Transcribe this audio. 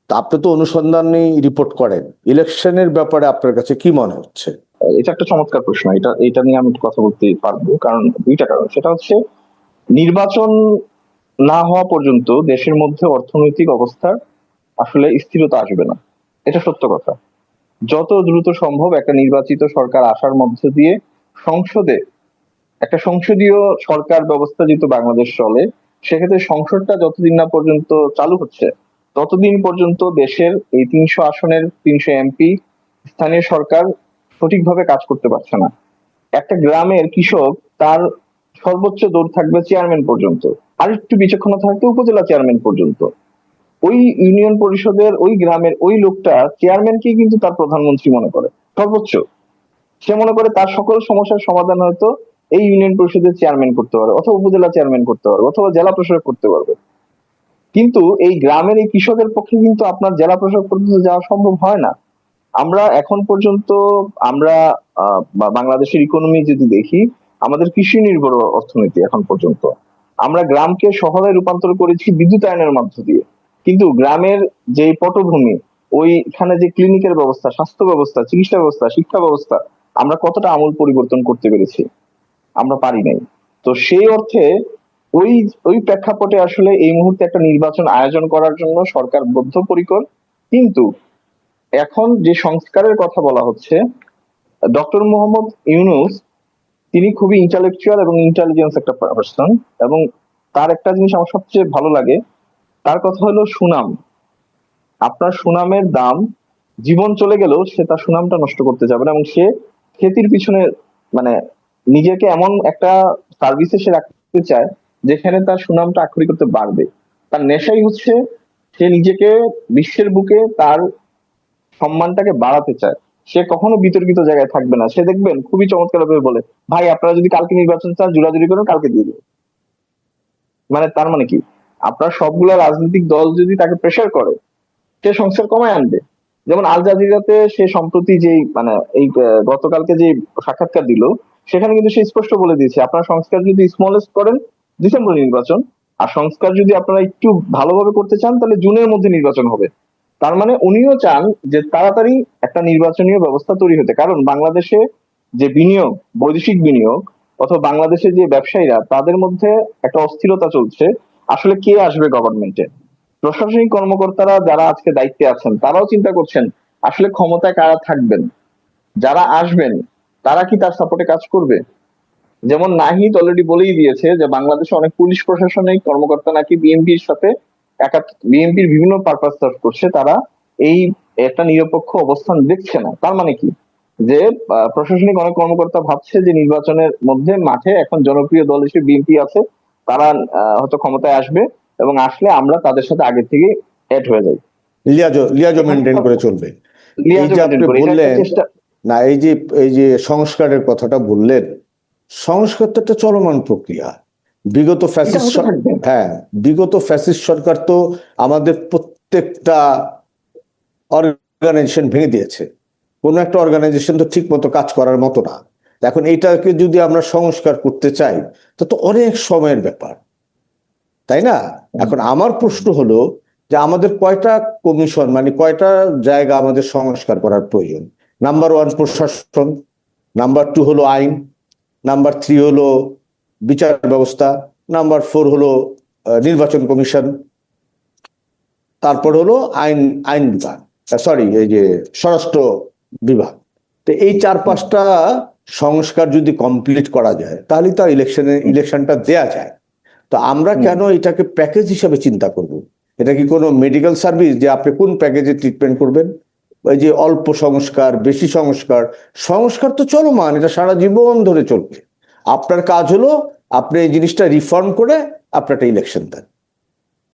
তা আপনি তো অনুসন্ধানী রিপোর্ট করেন, ইলেকশনের ব্যাপারে আপনার কাছে কি মনে হচ্ছে? এটা একটা চমৎকার প্রশ্ন। এটা নিয়ে আমি কথা বলতে পারবো, কারণ দুইটা কারণ। সেটা হচ্ছে, নির্বাচন না হওয়া পর্যন্ত দেশের মধ্যে অর্থনৈতিক অবস্থার আসলে স্থিরতা আসবে না। এটা সত্য কথা। যত দ্রুত সম্ভব একটা নির্বাচিত সরকার আসার মধ্য দিয়ে সংসদে একটা সংসদীয় সরকার ব্যবস্থা যেহেতু বাংলাদেশ চলে, সেক্ষেত্রে সংসদটা যতদিন না পর্যন্ত চালু হচ্ছে, ততদিন পর্যন্ত দেশের এই 300 আসনের 300 এমপি স্থানীয় সরকার সঠিকভাবে কাজ করতে পারছে না। একটা গ্রামের কৃষক, তার সর্বোচ্চ দৌড় থাকবে চেয়ারম্যান পর্যন্ত, আর একটু বিচক্ষণতা থাকবে উপজেলা চেয়ারম্যান পর্যন্ত। ওই ইউনিয়ন পরিষদের ওই গ্রামের ওই লোকটা চেয়ারম্যানকেই কিন্তু তার প্রধানমন্ত্রী মনে করে সর্বোচ্চ। সে মনে করে তার সকল সমস্যার সমাধান হয়তো এই ইউনিয়ন পরিষদের চেয়ারম্যান করতে পারবে, অথবা উপজেলা চেয়ারম্যান করতে পারবে, অথবা জেলা প্রশাসক করতে পারবে। কিন্তু এই গ্রামের এই কৃষকের পক্ষে কিন্তু আপনার জেলা প্রশাসক পর্যন্ত যাওয়া সম্ভব হয় না। আমরা এখন পর্যন্ত আমরা বাংলাদেশের ইকোনমি যদি দেখি, আমাদের কৃষি নির্ভর অর্থনীতি এখন পর্যন্ত। আমরা গ্রামকে শহরে রূপান্তর করেছি বিদ্যুতায়নের মধ্য দিয়ে, কিন্তু গ্রামের যে পটভূমি, ওইখানে যে ক্লিনিকের ব্যবস্থা, স্বাস্থ্য ব্যবস্থা, চিকিৎসা ব্যবস্থা, শিক্ষা ব্যবস্থা, আমরা কতটা আমূল পরিবর্তন করতে পেরেছি? আমরা পারি নাই। তো সেই অর্থে ওই ওই প্রেক্ষাপটে আসলে এই মুহূর্তে একটা নির্বাচন আয়োজন করার জন্য সরকার বদ্ধপরিকর। কিন্তু এখন যে সংস্কারের কথা বলা হচ্ছে, ডক্টর মোহাম্মদ ইউনূস তিনি খুবই ইন্টালেকচুয়াল এবং ইন্টেলিজেন্স একটা পার্সন, এবং তার একটা জিনিস আমার সবচেয়ে ভালো লাগে, তার কথা হলো সুনাম। আপনার সুনামের দাম, জীবন চলে গেলেও সে তার সুনামটা নষ্ট করতে যাবে না, এবং সে খ্যাতির পিছনে মানে নিজেকে এমন একটা সার্ভিসে সে রাখতে চায় যেখানে তার সুনামটা আক্ষরিক করতে বাড়বে। তার নেশাই হচ্ছে সে নিজেকে বিশ্বের বুকে তার সম্মানটাকে বাড়াতে চায়। সে কখনো বিতর্কিত জায়গায় থাকবে না। সে দেখবেন খুবই চমৎকার ভাবে বলে, ভাই আপনারা যদি কালকে নির্বাচন চান জোরাজুরি করেন, কালকে দিয়ে দেবে। মানে তার মানে কি, আপনার সবগুলা রাজনৈতিক দল যদি তাকে প্রেসার করে, সে সংস্কার কমায় আনবে। যেমন আল জাজিরাতে সে সম্প্রতি যেই মানে এই গতকালকে যে সাক্ষাৎকার দিল, সেখানে কিন্তু সে স্পষ্ট বলে দিয়েছে, আপনারা সংস্কার যদি স্মলেস্ট করেন ডিসেম্বরে নির্বাচন, আর সংস্কার যদি আপনারা একটু ভালোভাবে করতে চান তাহলে জুনের মধ্যে নির্বাচন হবে। তার মানে উনিও চান যে তাড়াতাড়ি একটা নির্বাচনীয় ব্যবস্থা তৈরি হতে, কারণ বাংলাদেশে যে বিনিয়োগ, বৈদেশিক বিনিয়োগ, অথবা বাংলাদেশের যে ব্যবসায়ীরা, তাদের মধ্যে একটা অস্থিরতা চলছে। আসলে কে আসবে গভর্নমেন্টে? প্রশাসনিক কর্মকর্তারা যারা আজকে দায়িত্বে আছেন, তারাও চিন্তা করছেন আসলে ক্ষমতায় কারা থাকবেন, যারা আসবেন তারা কি তার সাপোর্টে কাজ করবে। যেমন নাহিদ অলরেডি বলেই দিয়েছে যে বাংলাদেশে অনেক পুলিশ প্রশাসনিক কর্মকর্তা নাকি বিএনপির সাথে বিএনপির বিভিন্ন পারপাস সার্ভ করছে, তারা এই একটা নিরপেক্ষ অবস্থান দেখছে না। তার মানে কি, যে প্রশাসনিক অনেক কর্মকর্তা ভাবছে যে নির্বাচনের মধ্যে মাঠে এখন জনপ্রিয় দল হিসেবে বিএনপি আছে, তারা হয়তো ক্ষমতায় আসবে, এবং আসলে আমরা তাদের সাথে আগে থেকে অ্যাড হয়ে যাই, লিয়াজো মেনটেন করে চলবে। এই যে আপনি বললেন না, এই যে সংস্কারের কথাটা বললেন, সংস্কার তো একটা চলমান প্রক্রিয়া। বিগত ফ্যাসিস্ট সরকার তো আমাদের প্রত্যেকটা অর্গানাইজেশন ভেঙে দিয়েছে। কোনো একটা অর্গানাইজেশন তো ঠিক মতো কাজ করার মতো না। এখন এইটাকে যদি আমরা সংস্কার করতে চাই, তো অনেক সময়ের ব্যাপার, তাই না? এখন আমার প্রশ্ন হলো যে আমাদের কয়টা কমিশন, মানে কয়টা জায়গা আমাদের সংস্কার করার প্রয়োজন? নাম্বার 1 প্রশাসন, নাম্বার 2 হলো আইন, নাম্বার 3 হলো বিচার ব্যবস্থা, নাম্বার 4 হলো নির্বাচন কমিশন, তারপর হলো আইন বিভাগ, সরি এই যে স্বরাষ্ট্র বিভাগ। তো এই 4-5টা সংস্কার যদি কমপ্লিট করা যায় তাহলে তো ইলেকশনটা দেয়া যায়। তো আমরা কেন এটাকে প্যাকেজ হিসেবে চিন্তা করব? এটা কি কোনো মেডিকেল সার্ভিস যে আপনি কোন প্যাকেজে ট্রিটমেন্ট করবেন? ওই যে অল্প সংস্কার, বেশি সংস্কার তো চলমান, এটা সারা জীবন ধরে চলবে। আপনার কাজ হলো আপনি এই জিনিসটা রিফর্ম করে আপনার একটা ইলেকশন দেন।